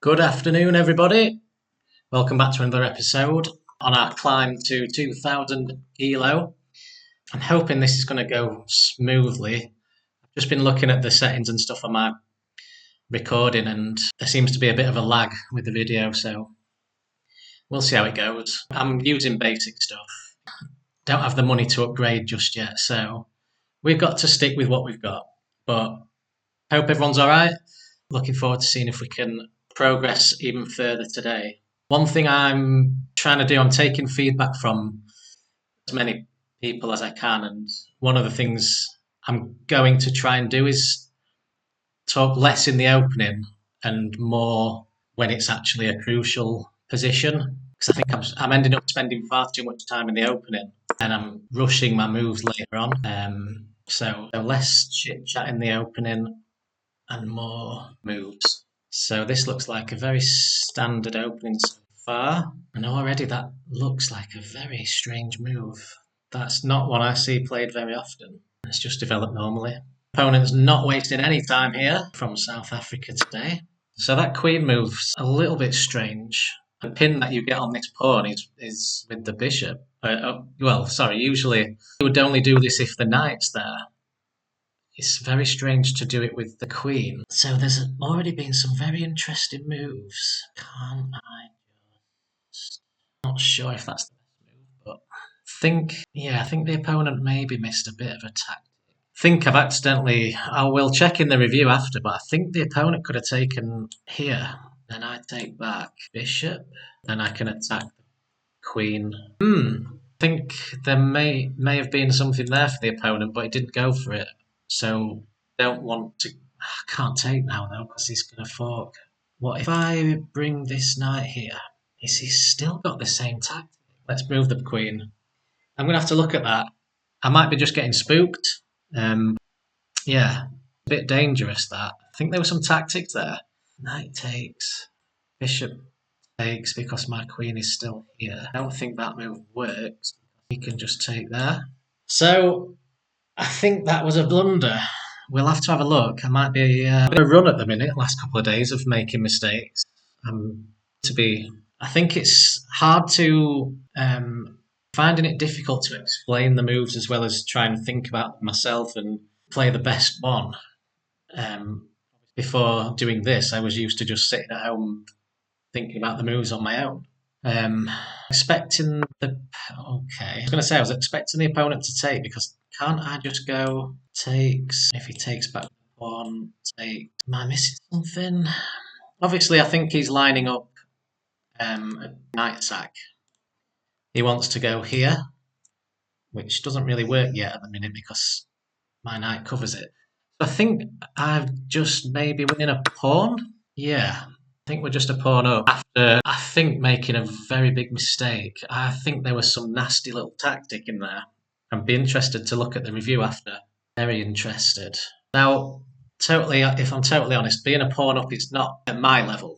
Good afternoon, everybody. Welcome back to another episode on our climb to 2000 ELO. I'm hoping this is going to go smoothly. I've just been looking at the settings and stuff on my recording, and there seems to be a bit of a lag with the video, so we'll see how it goes. I'm using basic stuff. Don't have the money to upgrade just yet, so we've got to stick with what we've got. But I hope everyone's all right. Looking forward to seeing if we can progress even further today. One thing I'm trying to do, I'm taking feedback from as many people as I can, and one of the things I'm going to try and do is talk less in the opening and more when it's actually a crucial position, because I think I'm ending up spending far too much time in the opening and I'm rushing my moves later on. So less chit chat in the opening and more moves. So this looks like a very standard opening so far, and already that looks like a very strange move. That's not one I see played very often. It's just developed normally. Opponent's not wasting any time here from South Africa today. So that queen move's a little bit strange. The pin that you get on this pawn is with the bishop. Usually you would only do this if the knight's there. It's very strange to do it with the queen. So there's already been some very interesting moves. Can't I just... Not sure if that's the best move, but I think the opponent maybe missed a bit of a tactic. We'll check in the review after, but I think the opponent could have taken here. Then I take back bishop, then I can attack the queen. I think there may have been something there for the opponent, but he didn't go for it. So don't want to. I can't take now though because he's going to fork. What if I bring this knight here? Is he still got the same tactic? Let's move the queen. I'm going to have to look at that. I might be just getting spooked. A bit dangerous that. I think there were some tactics there. Knight takes, bishop takes because my queen is still here. I don't think that move works. He can just take there. So I think that was a blunder. We'll have to have a look. I might be a run at the minute, last couple of days of making mistakes. I think it's hard to, finding it difficult to explain the moves as well as try and think about them myself and play the best one. Before doing this, I was used to just sitting at home thinking about the moves on my own. I was expecting the opponent to take because can't I just go takes? If he takes back one, take. Am I missing something? Obviously, I think he's lining up a knight sack. He wants to go here, which doesn't really work yet at the minute because my knight covers it. So I think I've just maybe winning a pawn. Yeah. I think we're just a pawn up after, I think, making a very big mistake. I think there was some nasty little tactic in there. I'd be interested to look at the review after. Very interested. Now, if I'm totally honest, being a pawn up is not at my level.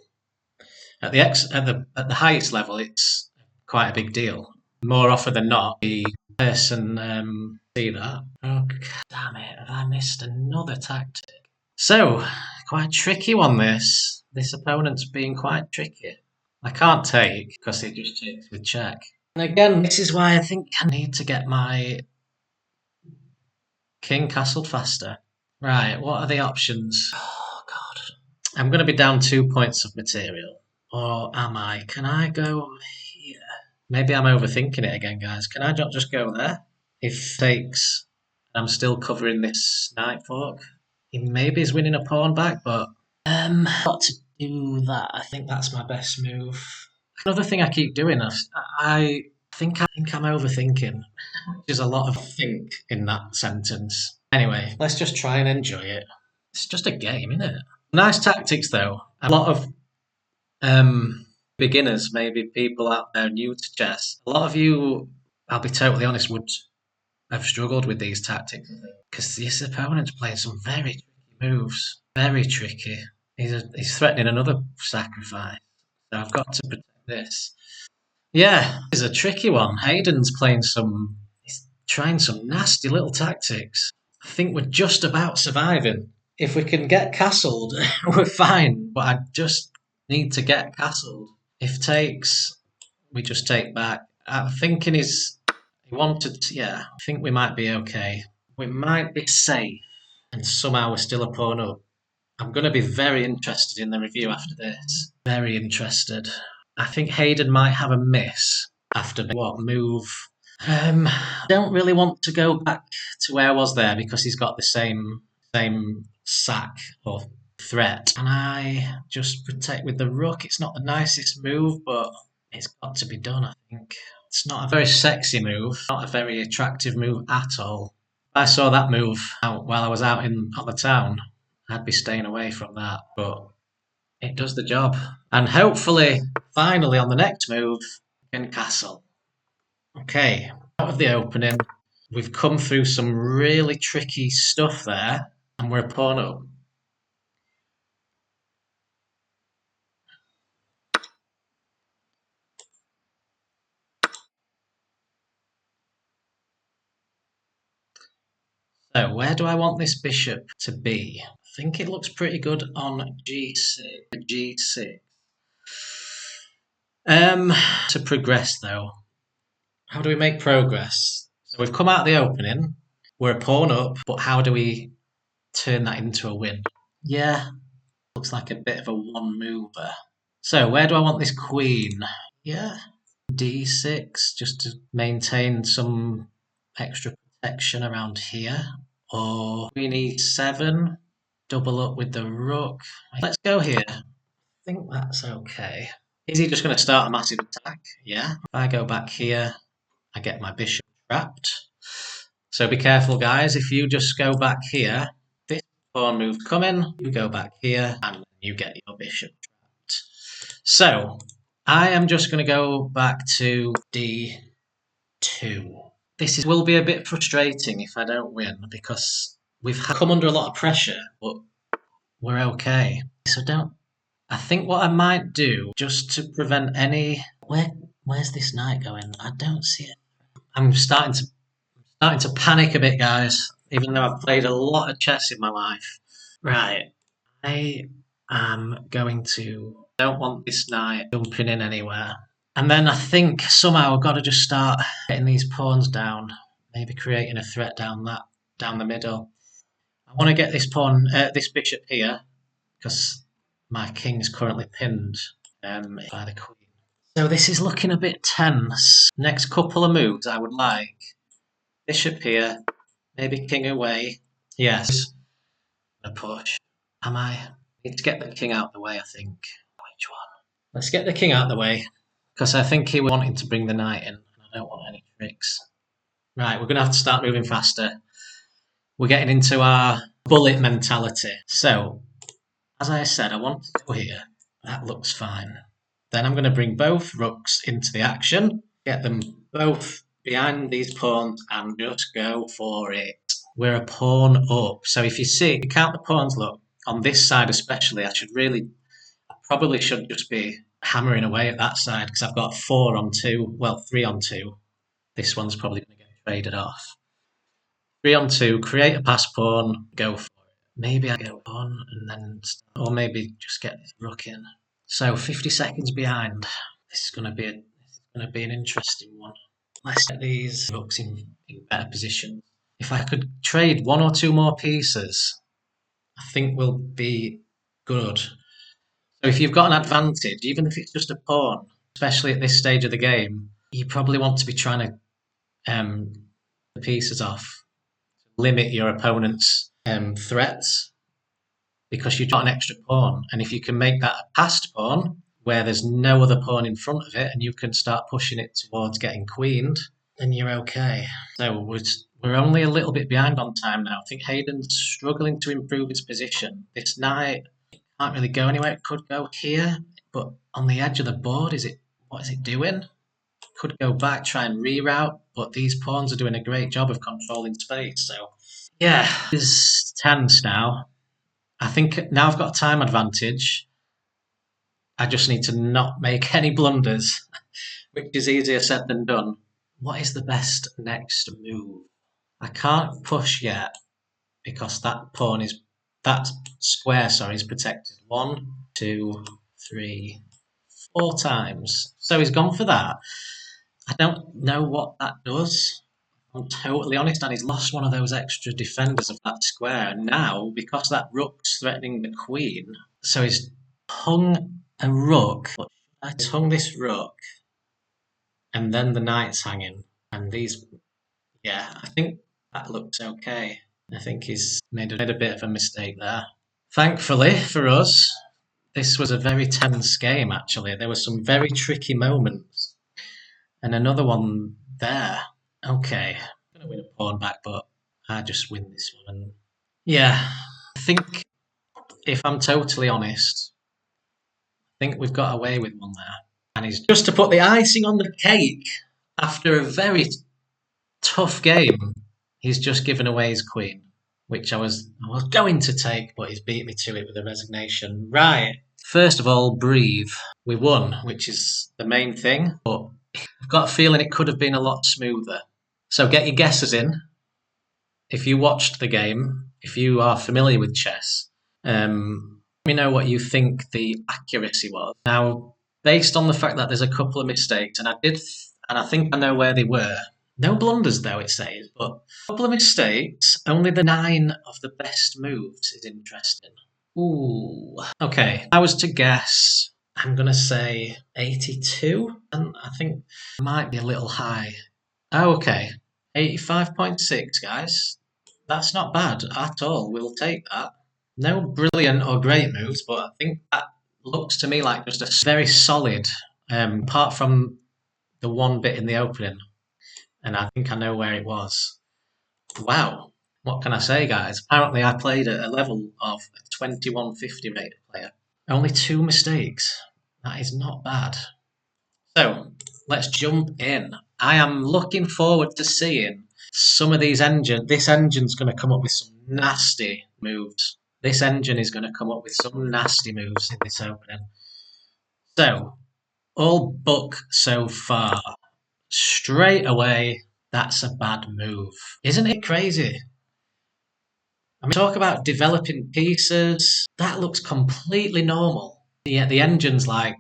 At the highest level, it's quite a big deal. More often than not, the person see that. Oh, damn it! Have I missed another tactic? So, quite tricky one. This opponent's being quite tricky. I can't take because it just takes with check. And again, this is why I think I need to get my king castled faster. Right, what are the options? Oh, God. I'm going to be down 2 points of material. Or am I? Can I go here? Maybe I'm overthinking it again, guys. Can I not just go there? If takes, I'm still covering this knight fork. He maybe is winning a pawn back, but got to do that. I think that's my best move. Another thing I keep doing, I think I'm overthinking. There's a lot of think in that sentence. Anyway, let's just try and enjoy it. It's just a game, isn't it? Nice tactics though. A lot of beginners, maybe people out there new to chess. A lot of you, I'll be totally honest, would have struggled with these tactics because this opponent's playing some very tricky moves. Very tricky. He's threatening another sacrifice. So I've got to protect this. Yeah, this is a tricky one. Hayden's he's trying some nasty little tactics. I think we're just about surviving. If we can get castled, we're fine. But need to get castled. If takes, we just take back. I'm thinking he wanted to, yeah, I think we might be okay. We might be safe, and somehow we're still a pawn up. I'm going to be very interested in the review after this. Very interested. I think Hayden might have a miss after what move. Don't really want to go back to where I was there because he's got the same sack or threat. And I just protect with the rook. It's not the nicest move, but it's got to be done, I think. It's not a very sexy move, not a very attractive move at all. If I saw that move out while I was out on the town, I'd be staying away from that. But it does the job. And hopefully, finally on the next move, in castle. Okay, out of the opening, we've come through some really tricky stuff there, and we're a pawn up. So where do I want this bishop to be? I think it looks pretty good on g6. To progress though, how do we make progress? So we've come out of the opening, we're a pawn up, but how do we turn that into a win? Yeah, looks like a bit of a one mover. So where do I want this queen? Yeah, d6 just to maintain some extra protection around here. Or queen e7, double up with the rook. Let's go here. I think that's okay. Is he just going to start a massive attack? Yeah. If I go back here, I get my bishop trapped. So be careful, guys. If you just go back here, this pawn move coming, you go back here, and you get your bishop trapped. So I am just going to go back to d2. This will be a bit frustrating if I don't win because we've come under a lot of pressure, but we're okay. So don't. I think what I might do just to prevent any. Where's this knight going? I don't see it. I'm starting to panic a bit, guys. Even though I've played a lot of chess in my life. Right. I am going to. Don't want this knight jumping in anywhere. And then I think somehow I've got to just start getting these pawns down. Maybe creating a threat down the middle. I want to get this this bishop here, because my king's currently pinned by the queen. So this is looking a bit tense. Next couple of moves I would like. Bishop here, maybe king away. Yes. A push. Am I? Need to get the king out of the way, I think. Which one? Let's get the king out of the way, because I think he was wanting to bring the knight in, and I don't want any tricks. Right, we're going to have to start moving faster. We're getting into our bullet mentality. So, as I said, I want to go here. That looks fine. Then I'm going to bring both rooks into the action, get them both behind these pawns, and just go for it. We're a pawn up. So if you see, you count the pawns, look, on this side especially, I probably should just be hammering away at that side because I've got 4 on 2, well, 3 on 2. This one's probably going to get traded off. 3 on 2, create a pass pawn, go for it. Maybe I go on and then, or maybe just get this rook in. So 50 seconds behind. This is going to be an interesting one. Let's get these rooks in better position. If I could trade 1 or 2 more pieces, I think we'll be good. So if you've got an advantage, even if it's just a pawn, especially at this stage of the game, you probably want to be trying to the pieces off, limit your opponent's threats, because you've got an extra pawn. And if you can make that a passed pawn, where there's no other pawn in front of it, and you can start pushing it towards getting queened, then you're okay. So we're only a little bit behind on time now. I think Hayden's struggling to improve his position. This knight can't really go anywhere. It could go here, but on the edge of the board, what is it doing? Could go back, try and reroute, but these pawns are doing a great job of controlling space. So yeah, it's tense now. I think now I've got a time advantage. I just need to not make any blunders, which is easier said than done. What is the best next move? I can't push yet because that square is protected. 1, 2, 3, 4 times. So he's gone for that. I don't know what that does. I'm totally honest, and he's lost one of those extra defenders of that square. And now, because that rook's threatening the queen, so he's hung a rook. He's hung this rook, and then the knight's hanging. And these, yeah, I think that looks okay. I think he's made a bit of a mistake there. Thankfully for us, this was a very tense game, actually. There were some very tricky moments. And another one there. Okay, I'm going to win a pawn back, but I just win this one. Yeah, I think if I'm totally honest, I think we've got away with one there. And he's just to put the icing on the cake after a very tough game. He's just given away his queen, which I was going to take, but he's beat me to it with a resignation. Right. First of all, breathe. We won, which is the main thing, but I've got a feeling it could have been a lot smoother. So get your guesses in. If you watched the game, if you are familiar with chess, let me know what you think the accuracy was. Now, based on the fact that there's a couple of mistakes, and I think I know where they were. No blunders, though, it says, but a couple of mistakes. Only the 9 of the best moves is interesting. Ooh. Okay, I was to guess, I'm going to say 82, and I think it might be a little high. Oh, okay. 85.6, guys. That's not bad at all. We'll take that. No brilliant or great moves, but I think that looks to me like just a very solid, apart from the one bit in the opening. And I think I know where it was. Wow. What can I say, guys? Apparently, I played at a level of a 2150 rated player. Only 2 mistakes. That is not bad. So, let's jump in. I am looking forward to seeing some of these engines. This engine's going to come up with some nasty moves. This engine is going to come up with some nasty moves in this opening. So, all book so far. Straight away, that's a bad move. Isn't it crazy? I mean, talk about developing pieces. That looks completely normal. Yet the engine's like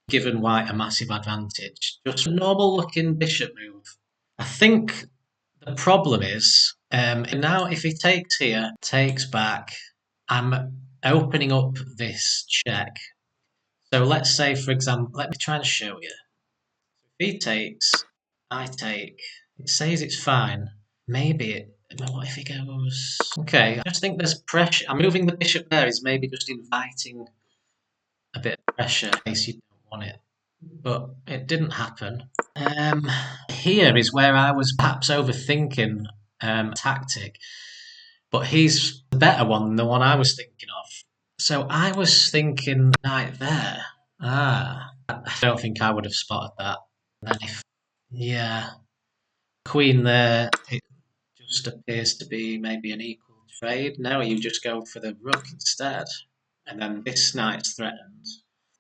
given white a massive advantage. Just a normal looking bishop move. I think the problem is now if he takes here, takes back, I'm opening up this check. So let's say, for example, let me try and show you. If he takes, I take. It says it's fine. Maybe what if he goes? Okay, I just think there's pressure. I'm moving the bishop there is maybe just inviting a bit of pressure in case you don't want it. But it didn't happen. Here is where I was perhaps overthinking tactic, but he's the better one than the one I was thinking of. So I was thinking knight there. I don't think I would have spotted that. And then yeah, queen there, it just appears to be maybe an equal trade. Now you just go for the rook instead, and then this knight's threatened.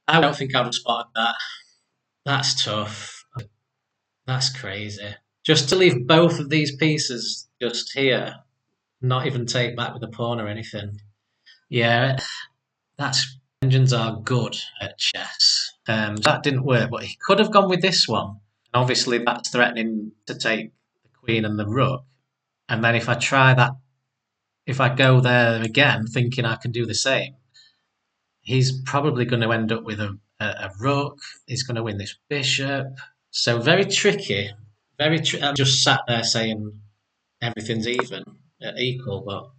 I don't think I would have spotted that. That's tough. That's crazy. Just to leave both of these pieces just here, not even take back with a pawn or anything. Yeah, that's engines are good at chess. That didn't work, but he could have gone with this one. And obviously, that's threatening to take the queen and the rook. And then if I try that, if I go there again, thinking I can do the same, he's probably going to end up with a rook. He's going to win this bishop. So very tricky. I'm just sat there saying everything's even, equal. But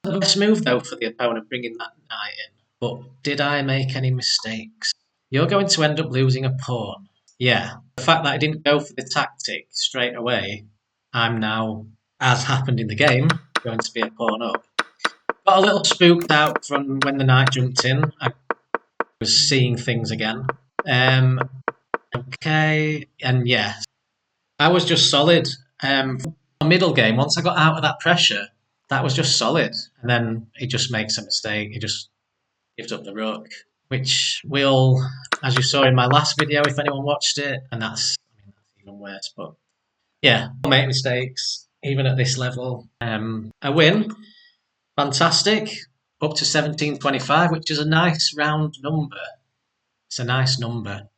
the best move though for the opponent bringing that knight in. But did I make any mistakes? You're going to end up losing a pawn. Yeah, the fact that I didn't go for the tactic straight away, I'm now, as happened in the game, going to be a pawn up. Got a little spooked out from when the knight jumped in. I was seeing things again. Okay, and yeah, I was just solid. Middle game, once I got out of that pressure, that was just solid. And then he just makes a mistake. He just gives up the rook, which will, as you saw in my last video, if anyone watched it, and that's even worse. But yeah, I'll make mistakes, even at this level. A win, fantastic. up to 1725, which is a nice round number. It's a nice number.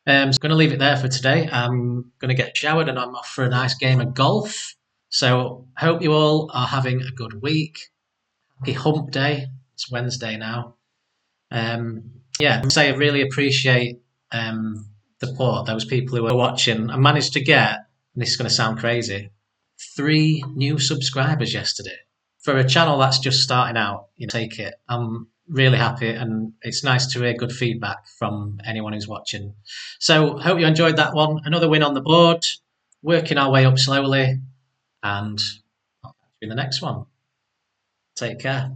So I'm going to leave it there for today. I'm going to get showered and I'm off for a nice game of golf. So hope you all are having a good week. Happy hump day. It's Wednesday now. Yeah, I'd say I really appreciate support, those people who are watching. I managed to get, and this is going to sound crazy, 3 new subscribers yesterday. For a channel that's just starting out, take it. I'm really happy, and it's nice to hear good feedback from anyone who's watching. So, hope you enjoyed that one. Another win on the board, working our way up slowly, and I'll catch you in the next one. Take care.